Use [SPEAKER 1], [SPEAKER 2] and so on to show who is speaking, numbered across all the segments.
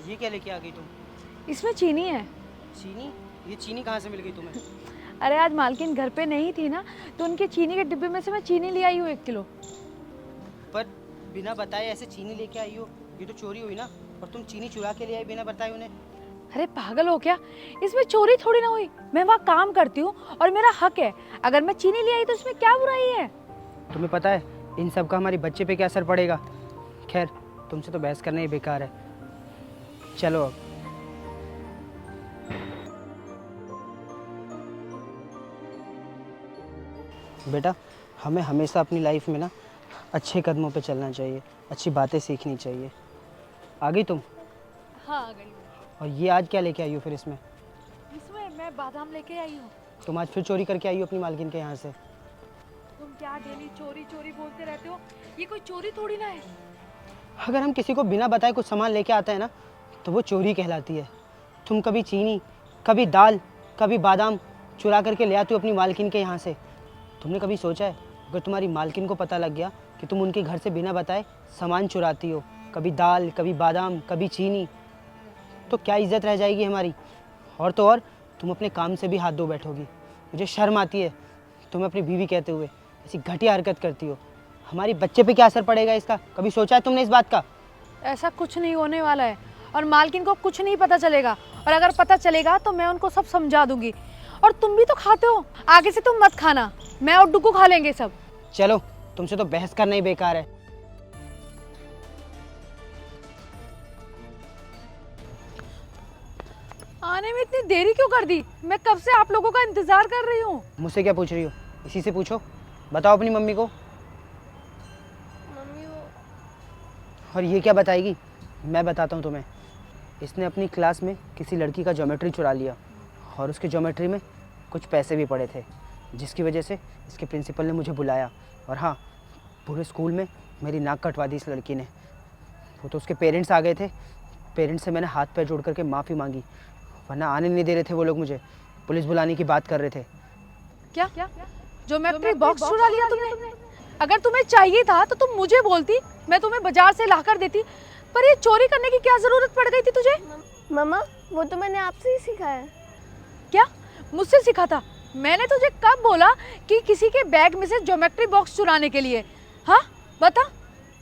[SPEAKER 1] ये क्या लेके आ गई तुम?
[SPEAKER 2] इसमें चीनी है।
[SPEAKER 1] चीनी? ये चीनी कहाँ से मिल गई तुम्हें?
[SPEAKER 2] अरे आज मालकिन घर पे नहीं थी ना, तो उनके चीनी के डिब्बे में से मैं चीनी ले आई हूँ 1 किलो।
[SPEAKER 1] पर बिना बताए ऐसे चीनी लेके आई हो, ये तो चोरी हुई ना। और तुम चीनी चुरा के ले आई बिना बताए उन्हें।
[SPEAKER 2] अरे पागल हो क्या? इसमें चोरी थोड़ी ना हुई, मैं वहाँ काम करती हूँ और मेरा हक है। अगर मैं चीनी ले आई तो इसमें क्या बुराई है?
[SPEAKER 1] तुम्हें पता है इन सब का हमारी बच्चे पे क्या असर पड़ेगा? खैर, तुमसे तो बहस करना ही बेकार है। चलो अब। बेटा, हमें हमेशा अपनी लाइफ में ना अच्छे कदमों पे चलना चाहिए, अच्छी बातें सीखनी चाहिए। आ गई तुम?
[SPEAKER 2] हाँ आ गई।
[SPEAKER 1] और ये आज क्या लेके आई हो फिर इसमें?
[SPEAKER 2] इसमें मैं बादाम लेके आई हूँ।
[SPEAKER 1] तुम आज फिर चोरी करके आई हो अपनी मालकिन के यहाँ से।
[SPEAKER 2] तुम क्या डेली चोरी चोरी बोलते रहते हो? ये कोई चोरी थोड़ी ना है।
[SPEAKER 1] अगर हम किसी को बिना बताए कुछ सामान लेके आते हैं ना, तो वो चोरी कहलाती है। तुम कभी चीनी, कभी दाल, कभी बादाम चुरा करके ले आती हो अपनी मालकिन के यहाँ से। तुमने कभी सोचा है अगर तुम्हारी मालकिन को पता लग गया कि तुम उनके घर से बिना बताए सामान चुराती हो, कभी दाल, कभी बादाम, कभी चीनी, तो क्या इज्जत रह जाएगी हमारी? और तो और तुम अपने काम से भी हाथ धो बैठोगी। मुझे शर्म आती है तुम अपनी बीवी कहते हुए ऐसी घटिया हरकत करती हो। हमारी बच्चे पे क्या असर पड़ेगा इसका? कभी सोचा है तुमने इस बात का?
[SPEAKER 2] ऐसा कुछ नहीं होने वाला है और मालकिन को कुछ नहीं पता चलेगा, और अगर पता चलेगा तो मैं उनको सब समझा दूंगी। और तुम भी तो खाते हो, आगे से तुम मत खाना, मैं और डुगू खा लेंगे सब।
[SPEAKER 1] चलो, तुमसे तो बहस करना ही बेकार है।
[SPEAKER 2] आने में इतनी देरी क्यों कर दी? मैं कब से आप लोगों का इंतजार कर रही हूँ।
[SPEAKER 1] मुझसे क्या पूछ रही हो? इसी से पूछो। बताओ अपनी मम्मी को।
[SPEAKER 2] मम्मी वो
[SPEAKER 1] और ये क्या बताएगी? मैं बताता हूँ तुम्हें। इसने अपनी क्लास में किसी लड़की का ज्योमेट्री चुरा लिया और उसके ज्योमेट्री में कुछ पैसे भी पड़े थे, जिसकी वजह से इसके प्रिंसिपल ने मुझे बुलाया। और हाँ, पूरे स्कूल में मेरी नाक कटवा दी इस लड़की ने। वो तो उसके पेरेंट्स आ गए थे। पेरेंट्स से मैंने हाथ पैर जोड़ करके माफ़ी मांगी, वरना आने नहीं दे रहे थे वो लोग मुझे। पुलिस बुलाने की बात कर रहे थे।
[SPEAKER 2] क्या ज्योमेट्री बॉक्स चुरा लिया तुमने? अगर तुम्हें चाहिए था तो तुम मुझे बोलती, मैं तुम्हें बाजार से लाकर देती। पर ये चोरी करने की क्या जरूरत पड़ गई थी तुझे?
[SPEAKER 3] मम्मा, वो तो मैंने आपसे ही सीखा है।
[SPEAKER 2] क्या मुझसे सीखा था? मैंने तुझे कब बोला कि किसी के बैग में से ज्योमेट्री बॉक्स चुराने के लिए? हाँ बता।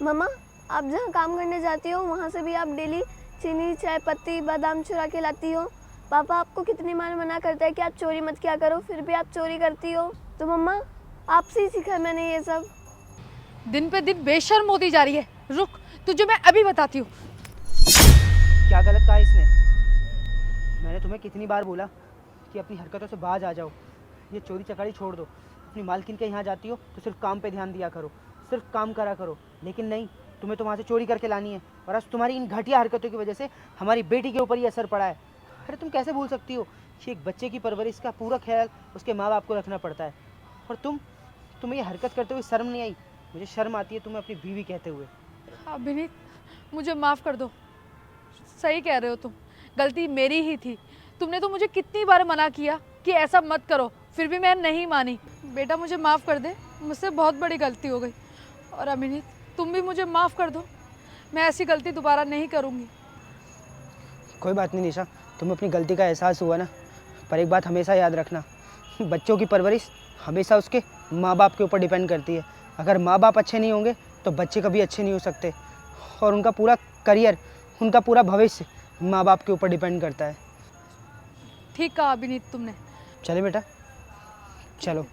[SPEAKER 3] मम्मा, आप जहाँ काम करने जाती हो वहाँ से भी आप डेली चीनी, चाय पत्ती, बादाम चुरा के लाती हो। पापा आपको कितनी बार मना करता है कि आप चोरी मत किया करो, फिर भी आप चोरी करती हो। तो मम्मा, आपसे ही सीखा है मैंने ये सब।
[SPEAKER 2] दिन पे दिन बेशर्म होती जा रही है। रुक, तुझे मैं अभी बताती हूँ।
[SPEAKER 1] क्या गलत कहा इसने? मैंने तुम्हें कितनी बार बोला कि अपनी हरकतों से बाज आ जाओ, ये चोरी चकारी छोड़ दो। अपनी मालकिन के यहाँ जाती हो तो सिर्फ काम पे ध्यान दिया करो, सिर्फ काम करा करो। लेकिन नहीं, तुम्हें तो वहाँ से चोरी करके लानी है। और आज तुम्हारी इन घटिया हरकतों की वजह से हमारी बेटी के ऊपर ही असर पड़ा है। अरे तुम कैसे भूल सकती हो कि एक बच्चे की परवरिश का पूरा ख्याल उसके माँ बाप को रखना पड़ता है। और तुम्हें ये हरकत करते हुए शर्म नहीं आई? मुझे शर्म आती है तुम्हें अपनी बीवी कहते हुए।
[SPEAKER 2] अभिनीत, मुझे माफ़ कर दो। सही कह रहे हो तुम, गलती मेरी ही थी। तुमने तो मुझे कितनी बार मना किया कि ऐसा मत करो, फिर भी मैं नहीं मानी। बेटा मुझे माफ़ कर दे, मुझसे बहुत बड़ी गलती हो गई। और अभिनीत, तुम भी मुझे माफ़ कर दो, मैं ऐसी गलती दोबारा नहीं करूँगी।
[SPEAKER 1] कोई बात नहीं निशा, तुम्हें अपनी गलती का एहसास हुआ ना। पर एक बात हमेशा याद रखना, बच्चों की परवरिश हमेशा उसके माँ बाप के ऊपर डिपेंड करती है। अगर माँ बाप अच्छे नहीं होंगे तो बच्चे कभी अच्छे नहीं हो सकते। और उनका पूरा करियर, उनका पूरा भविष्य माँ बाप के ऊपर डिपेंड करता है।
[SPEAKER 2] ठीक कहा अभिनीत तुमने।
[SPEAKER 1] चले बेटा, चलो।